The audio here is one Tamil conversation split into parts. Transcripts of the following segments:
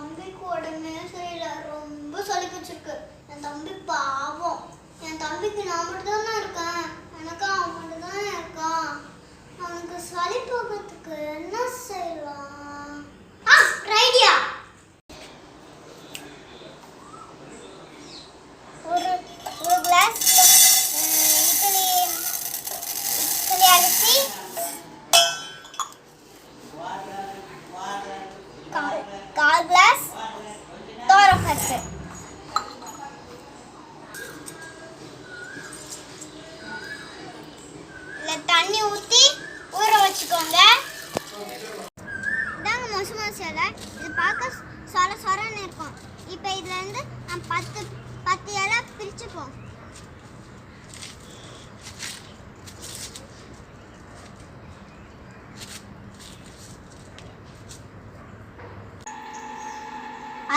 தம்பிக்கு உடனே சரியில்லை, ரொம்ப சளி பிடிச்சிருக்கு. என் தம்பி பாவம். என் தம்பிக்கு நான் மட்டும் தான் இருக்கேன், எனக்கு அவன் மட்டும் தான் இருக்கான். அவனுக்கு சளி போகிறதுக்கு என்ன செய்யலாம்? ஐடியா. ஒரு கிளாஸ் இட்லி அரிசி, கால் கிளாஸ் தோரப்பருப்பு, தண்ணி ஊற்றி ஊற வச்சுக்கோங்க. இதாங்க மொசு மசாலா. இது பார்க்க சொர சொரன்னு இருக்கும். இப்போ இதுலேருந்து 10 இலை பிரிச்சுப்போம்.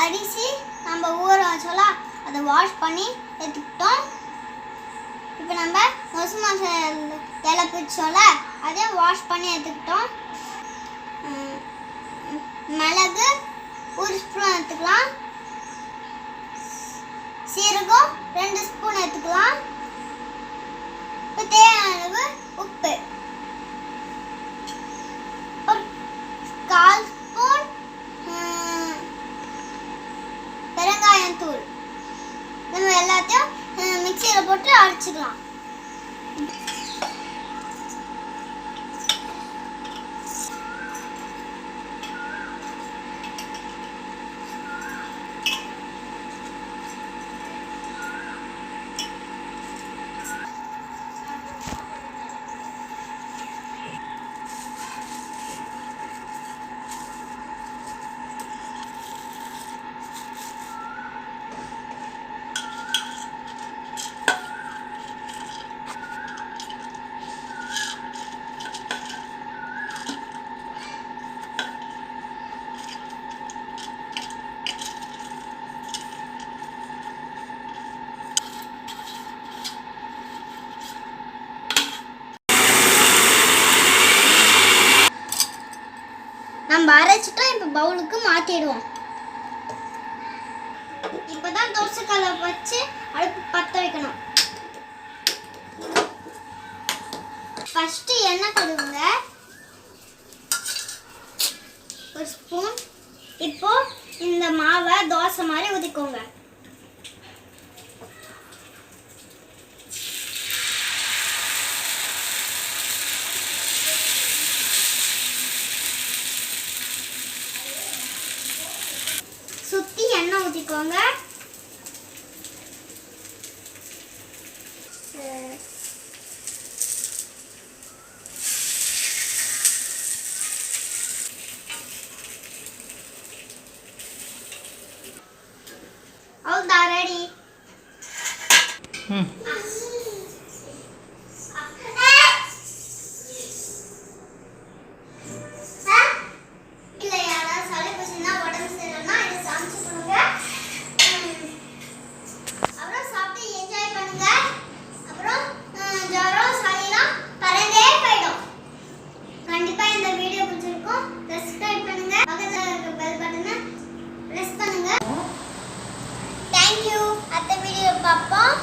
அரிசி நம்ம ஊற வச்சோல, அதை வாஷ் பண்ணி எடுத்துக்கிட்டோம். இப்போ நம்ம மொசு மசாலா இலை பிரிச்சோல, அதையும் வாஷ் பண்ணி எடுத்துக்கிட்டோம். மிளகு 1 ஸ்பூன் எடுத்துக்கலாம். சீரகம் 2 ஸ்பூன் எடுத்துக்கலாம். இப்போ தேவையான அளவு உப்பு, ஒரு 1/4 ஸ்பூன் பெருங்காயம் தூள். நம்ம எல்லாத்தையும் மிக்சியில் போட்டு அரைச்சிக்கலாம். நம்ம அரைச்சிட்டோம். இப்போ பவுலுக்கு மாற்றிடுவோம். இப்போ தான் தோசைக்கல்லை வச்சு அடுப்பு பற்ற வைக்கணும். ஃபஸ்ட்டு எண்ணெய் கொடுங்க, 1 ஸ்பூன். இப்போ இந்த மாவை தோசை மாதிரி ஊற்றிக்கோங்க. சுற்றி எண்ணெய் ஊற்றிக்கோங்க. அவ்வளோதான், ரெடி. Thank you. அடுத்த வீடியோ பார்ப்போம்.